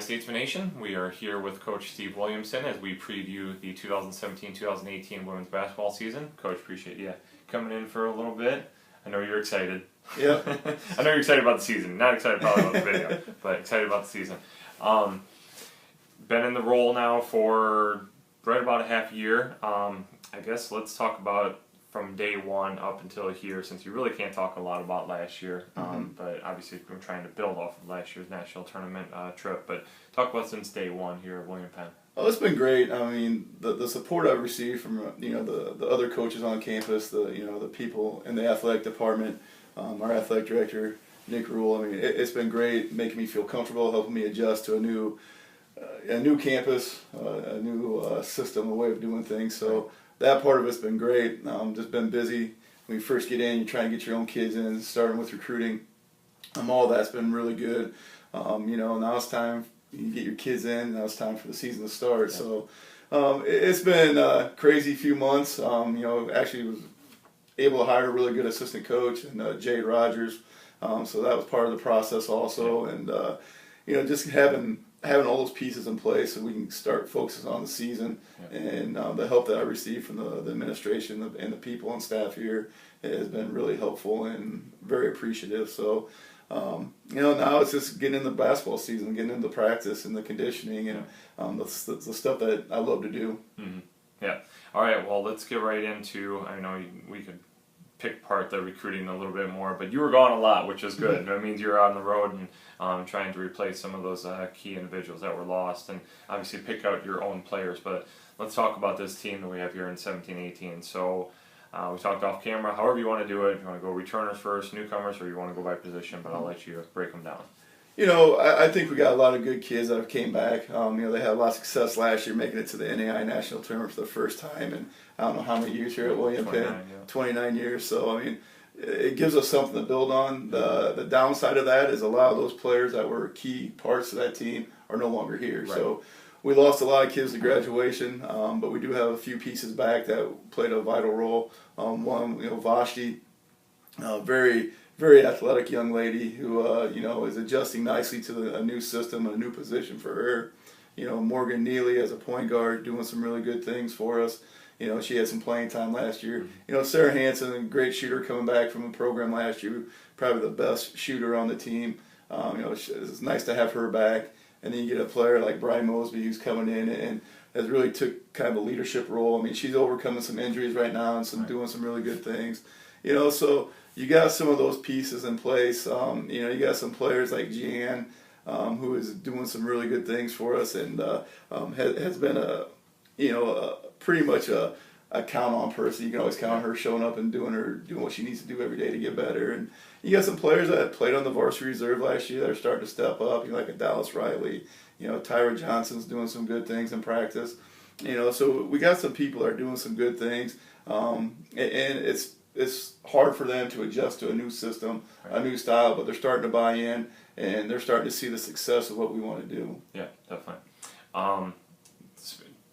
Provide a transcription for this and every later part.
Statesman Nation. We are here with Coach Steve Williamson as we preview the 2017-2018 women's basketball season. Coach, appreciate you coming in for a little bit. I know you're excited. Yeah. I know you're excited about the season. Not excited probably about the video, but excited about the season. Been in the role now for right about a half year. I guess let's talk about from day one up until here, since you really can't talk a lot about last year, but obviously we're trying to build off of last year's national tournament trip. But talk about since day one here at William Penn. Oh, it's been great. I mean, the support I've received from the other coaches on campus, the people in the athletic department, our athletic director Nick Rule. I mean, it's been great, making me feel comfortable, helping me adjust to a new campus, a new system, a way of doing things. So that part of it's been great. Just been busy. When you first get in, you try and get your own kids in, starting with recruiting. All that's been really good. Now it's time you get your kids in. Now it's time for the season to start. Yeah. So it's been a crazy few months. Actually was able to hire a really good assistant coach, and Jade Rogers. So that was part of the process also. And just having all those pieces in place so we can start focusing on the season. And the help that I received from the administration and the people on staff here has been really helpful and very appreciative. So, now it's just getting into basketball season, getting into practice and the conditioning and the stuff that I love to do. Mm-hmm. Yeah. All right, well, let's get right into, I know we could pick apart the recruiting a little bit more, but you were gone a lot, which is good. That means you're on the road and trying to replace some of those key individuals that were lost, and obviously pick out your own players. But let's talk about this team that we have here in 17-18. So we talked off camera, however you want to do it. If you want to go returners first, newcomers, or you want to go by position, but I'll let you break them down. I think we got a lot of good kids that have came back. They had a lot of success last year making it to the NAI National Tournament for the first time, and I don't know how many years here at William Penn, 29 years. So, I mean, it gives us something to build on. The downside of that is a lot of those players that were key parts of that team are no longer here. Right. So we lost a lot of kids to graduation, but we do have a few pieces back that played a vital role. One, Vashti, very athletic young lady who, is adjusting nicely to a new system and a new position for her. Morgan Neely as a point guard doing some really good things for us. She had some playing time last year. Sarah Hansen, a great shooter coming back from the program last year, probably the best shooter on the team. It's nice to have her back. And then you get a player like Brian Mosby who's coming in and has really took kind of a leadership role. I mean, she's overcoming some injuries right now and doing some really good things. So you got some of those pieces in place. You got some players like Jeanne, who is doing some really good things for us, and has been pretty much a count-on person. You can always count on her showing up and doing what she needs to do every day to get better. And you got some players that played on the varsity reserve last year that are starting to step up. Like a Dallas Riley, Tyra Johnson's doing some good things in practice. So we got some people that are doing some good things, and it's hard for them to adjust to a new system, a new style, but they're starting to buy in, and they're starting to see the success of what we want to do. Yeah, definitely.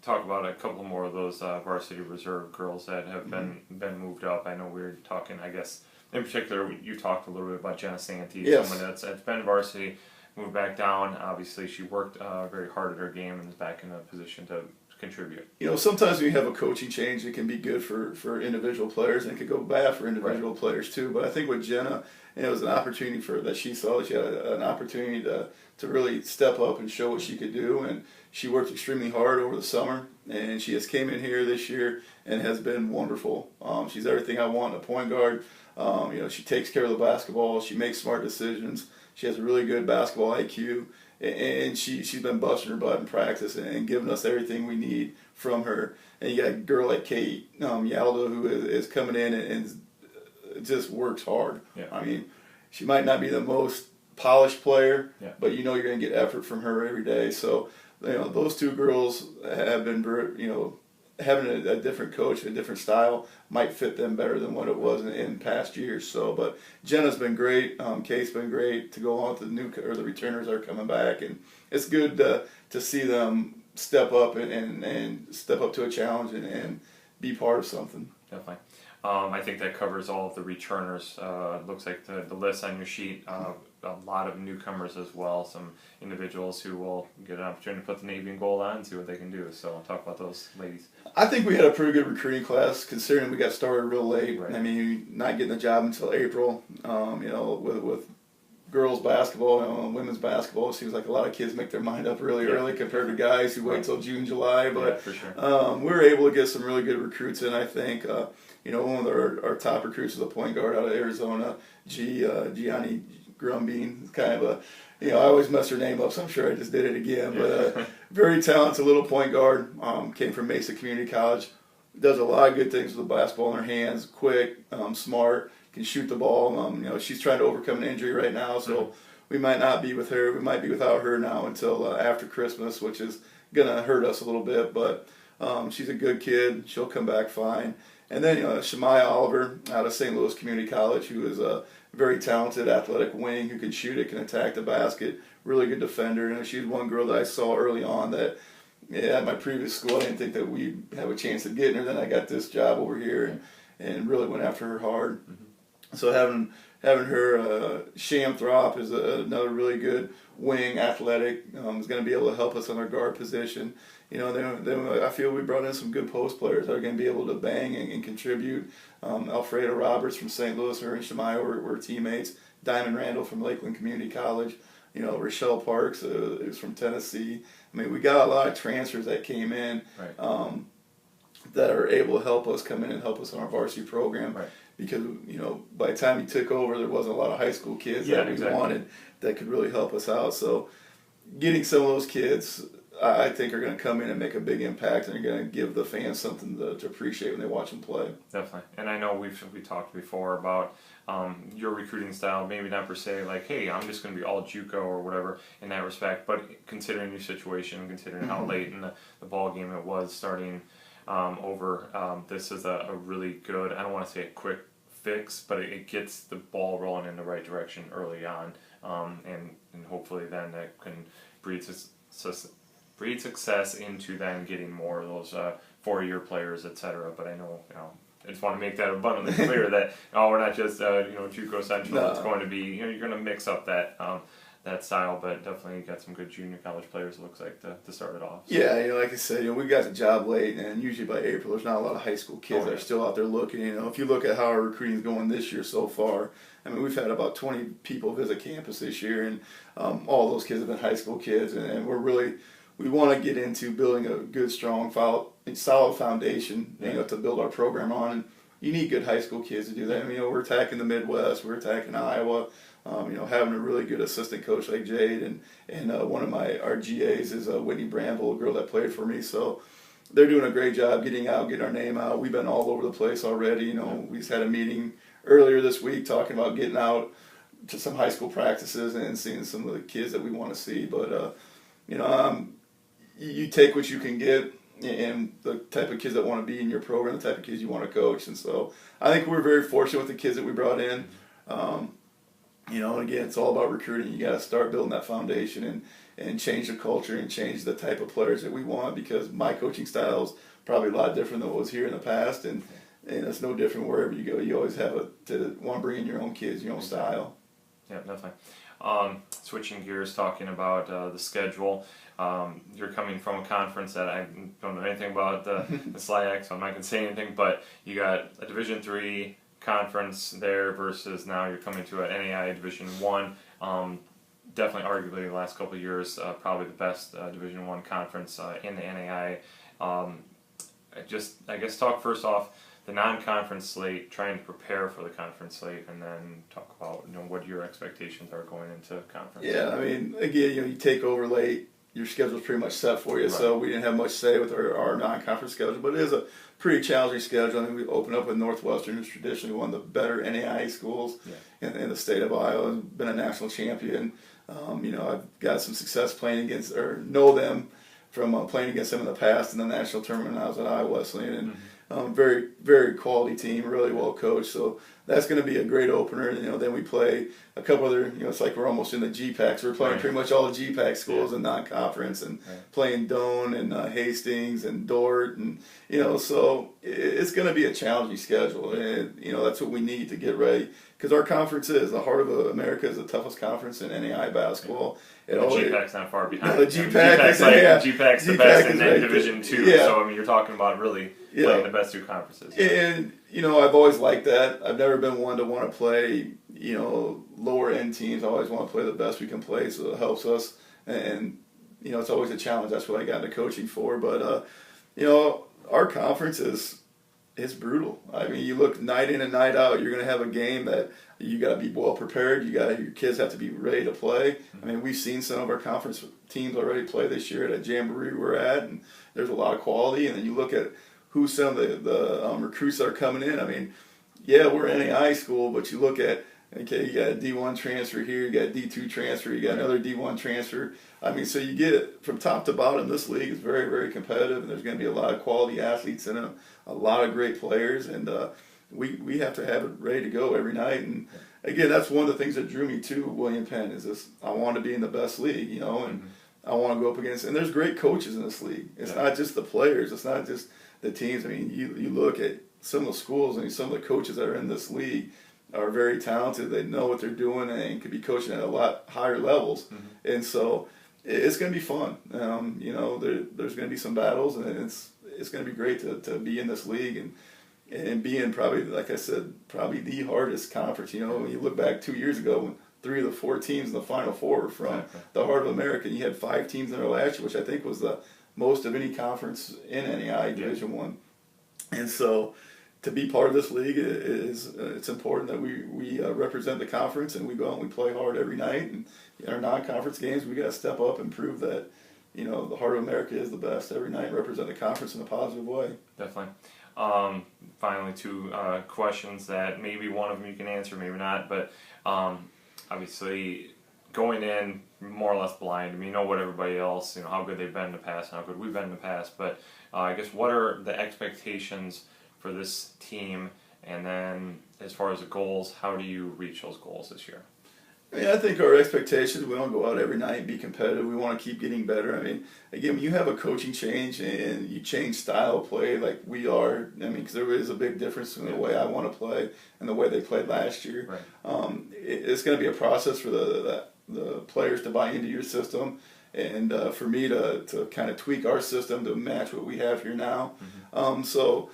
Talk about a couple more of those varsity reserve girls that have been moved up. I know we were talking, I guess, in particular, you talked a little bit about Jenna Santee, someone that's been varsity, moved back down. Obviously, she worked very hard at her game and is back in a position to contribute. Sometimes when you have a coaching change, it can be good for individual players, and it could go bad for individual players too. But I think with Jenna, it was an opportunity that she saw that she had an opportunity to really step up and show what she could do, and she worked extremely hard over the summer, and she just came in here this year and has been wonderful. She's everything I want in a point guard. She takes care of the basketball. She makes smart decisions. She has a really good basketball IQ. And she's been busting her butt in practice and giving us everything we need from her. And you got a girl like Kate Yalda who is coming in and just works hard. Yeah. I mean, she might not be the most polished player, but you're going to get effort from her every day. So, those two girls have been, having a different coach, a different style might fit them better than what it was in past years. So, but Jenna's been great. Kate's been great to go on with the returners are coming back, and it's good to see them step up and step up to a challenge and be part of something. Definitely. I think that covers all of the returners. Looks like the list on your sheet. a lot of newcomers as well, some individuals who will get an opportunity to put the navy and gold on and see what they can do. So I'll talk about those ladies. I think we had a pretty good recruiting class, considering we got started real late. Right. I mean, not getting a job until April. With girls basketball and women's basketball, it seems like a lot of kids make their mind up really early compared to guys who wait till June, July. But for sure. we were able to get some really good recruits in, I think. One of our top recruits is a point guard out of Arizona, Gianni Grumbine. Kind of I always mess her name up, so I'm sure I just did it again. But very talented little point guard, came from Mesa Community College. Does a lot of good things with the basketball in her hands, quick, smart, can shoot the ball. She's trying to overcome an injury right now, so we might not be with her. We might be without her now until after Christmas, which is going to hurt us a little bit. But she's a good kid. She'll come back fine. And then Shemai Oliver out of St. Louis Community College, who is a very talented athletic wing who can shoot it, can attack the basket, really good defender. She's one girl that I saw early on that at my previous school I didn't think that we'd have a chance of getting her. Then I got this job over here and really went after her hard. So having her, Sham Throp is another really good wing, athletic, is going to be able to help us on our guard position. Then I feel we brought in some good post players that are going to be able to bang and contribute. Alfredo Roberts from St. Louis, her and Shemai were teammates. Diamond Randall from Lakeland Community College. Rochelle Parks is from Tennessee. I mean, we got a lot of transfers that came in that are able to help us come in and help us on our varsity program. Right. Because, by the time he took over, there wasn't a lot of high school kids that we wanted that could really help us out. So getting some of those kids, I think, are going to come in and make a big impact, and are going to give the fans something to appreciate when they watch them play. Definitely. And I know we talked before about your recruiting style, maybe not per se like, hey, I'm just going to be all JUCO or whatever in that respect, but considering your situation, considering how late in the ball game it was starting over, this is a really good, I don't want to say a quick fix, but it gets the ball rolling in the right direction early on, and hopefully then that can breed success into then getting more of those 4-year players, etc. But I know, I just want to make that abundantly clear that we're not just JUCO Central. No. It's going to be you're going to mix up that style, but definitely got some good junior college players. It looks like to start it off. So. Yeah, like I said, we got the job late, and usually by April, there's not a lot of high school kids that are still out there looking. If you look at how our recruiting is going this year so far, I mean, we've had about 20 people visit campus this year, and all those kids have been high school kids, and we want to get into building a good, strong, solid foundation, to build our program on. And you need good high school kids to do that. I mean, we're attacking the Midwest, we're attacking Iowa. Having a really good assistant coach like Jade, and one of our GAs is Whitney Bramble, a girl that played for me. So they're doing a great job getting our name out. We've been all over the place already. We just had a meeting earlier this week talking about getting out to some high school practices and seeing some of the kids that we want to see. But you take what you can get, and the type of kids that want to be in your program, the type of kids you want to coach. And so I think we're very fortunate with the kids that we brought in. Again, it's all about recruiting. You got to start building that foundation and change the culture and change the type of players that we want, because my coaching style is probably a lot different than what was here in the past, and it's no different wherever you go. You always have to want to bring in your own kids, your own style. Yeah, definitely. Switching gears, talking about the schedule. You're coming from a conference that I don't know anything about, the SLIAC, so I'm not going to say anything, but you got a Division III conference there versus now you're coming to an NAI Division I. Definitely, arguably, the last couple of years, probably the best Division I conference in the NAI. I guess talk first off the non-conference slate, trying to prepare for the conference slate, and then talk about what your expectations are going into conference. Yeah, I mean, again, you take over late, your schedule's pretty much set for you, right. So we didn't have much say with our non-conference schedule, but it is a pretty challenging schedule. I mean, we opened up with Northwestern, who's traditionally one of the better NAIA schools in the state of Iowa, and been a national champion. I've got some success playing against, or know them from playing against them in the past in the national tournament when I was at Iowa Wesleyan, and Very, very quality team, really well coached. So that's going to be a great opener. Then we play a couple other, it's like we're almost in the GPACs. We're playing pretty much all the GPAC schools in non-conference, and playing Doane and Hastings and Dort, and so it's going to be a challenging schedule, and that's what we need to get ready, because our conference is the heart of America, is the toughest conference in NAI basketball. The GPAC's not far behind. The GPAC's the best in right Division II. Yeah. So I mean, you're talking about really playing the best two conferences. And I've always liked that. I've never been one to want to play lower end teams. I always want to play the best we can play, so it helps us. And it's always a challenge. That's what I got into coaching for. But our conference is brutal. I mean, you look night in and night out, you're going to have a game that you got to be well prepared. Your kids have to be ready to play. I mean, we've seen some of our conference teams already play this year at a jamboree we're at, and there's a lot of quality. And then you look at who some of the recruits that are coming in. I mean, yeah, we're an NAI school, but you look at, okay, you got a D1 transfer here, you got a D2 transfer, you got another D1 transfer. I mean, so you get from top to bottom. This league is very, very competitive, and there's going to be a lot of quality athletes in it, a lot of great players, and we have to have it ready to go every night. And again, that's one of the things that drew me to William Penn, is this: I want to be in the best league, and I want to go up against. And there's great coaches in this league. It's not just the players. It's not just the teams. I mean, you look at some of the schools, and some of the coaches that are in this league are very talented. They know what they're doing and could be coaching at a lot higher levels. And so it's going to be fun. There's going to be some battles, and it's going to be great to be in this league and be in, probably, like I said, probably the hardest conference. When you look back 2 years ago, when 3 of the 4 teams in the Final Four were from the heart of America, and you had 5 teams in there last year, which I think was the most of any conference in NAI Division One. And so to be part of this league it's important that we represent the conference, and we go out and we play hard every night. And in our non-conference games, we got to step up and prove that the heart of America is the best every night, and represent the conference in a positive way. Definitely. Finally, 2 questions that maybe one of them you can answer, maybe not, but obviously going in more or less blind. I mean, you know what everybody else, how good they've been in the past, and how good we've been in the past, but I guess what are the expectations for this team, and then as far as the goals, how do you reach those goals this year? I mean, I think our expectations, we don't go out every night and be competitive. We want to keep getting better. I mean, again, when you have a coaching change and you change style of play like we are, because there is a big difference in the way I want to play and the way they played last year. Right. It's going to be a process for the players to buy into your system, and for me to kind of tweak our system to match what we have here now. So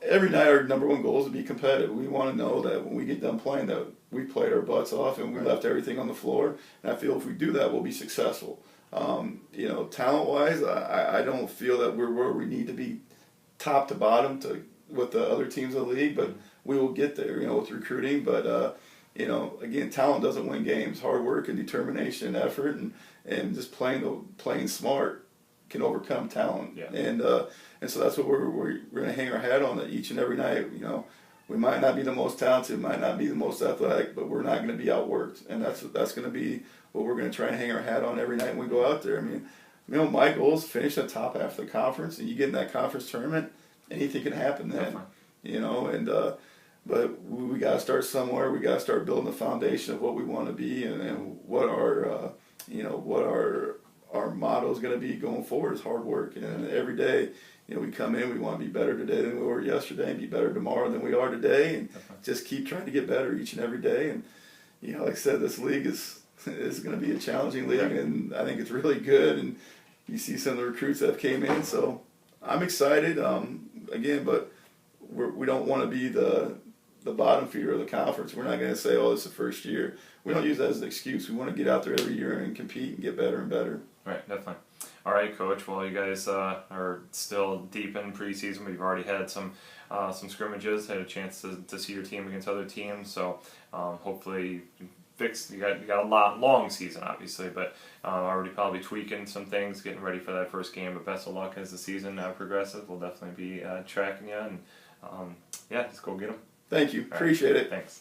every night our number one goal is to be competitive. We want to know that when we get done playing, that we played our butts off and we left everything on the floor. And I feel if we do that, we'll be successful. Talent-wise, I don't feel that we're where we need to be top to bottom with the other teams in the league, but we will get there, with recruiting. But, again, talent doesn't win games. Hard work and determination and effort and just playing smart can overcome talent. Yeah. And so that's what we're going to hang our hat on each and every night. We might not be the most talented, might not be the most athletic, but we're not going to be outworked. And that's going to be what we're going to try and hang our hat on every night when we go out there. I mean, my goal is to finish the top half of the conference, and you get in that conference tournament, anything can happen then. But we got to start somewhere. We got to start building the foundation of what we want to be, and what our motto is going to be going forward is hard work. And every day, we come in, we want to be better today than we were yesterday, and be better tomorrow than we are today, and just keep trying to get better each and every day. And like I said, this league is going to be a challenging league, and I think it's really good. And you see some of the recruits that have came in, so I'm excited. Again, but we don't want to be the bottom feeder of the conference. We're not going to say, oh, it's the first year. We don't use that as an excuse. We want to get out there every year and compete and get better and better. Right, definitely. All right, Coach. Well, you guys are still deep in preseason, but you've already had some scrimmages, had a chance to see your team against other teams. So hopefully you got a long season, obviously, but already probably tweaking some things, getting ready for that first game. But best of luck as the season progresses. We'll definitely be tracking you, and just go get them. Thank you. Appreciate it. Thanks.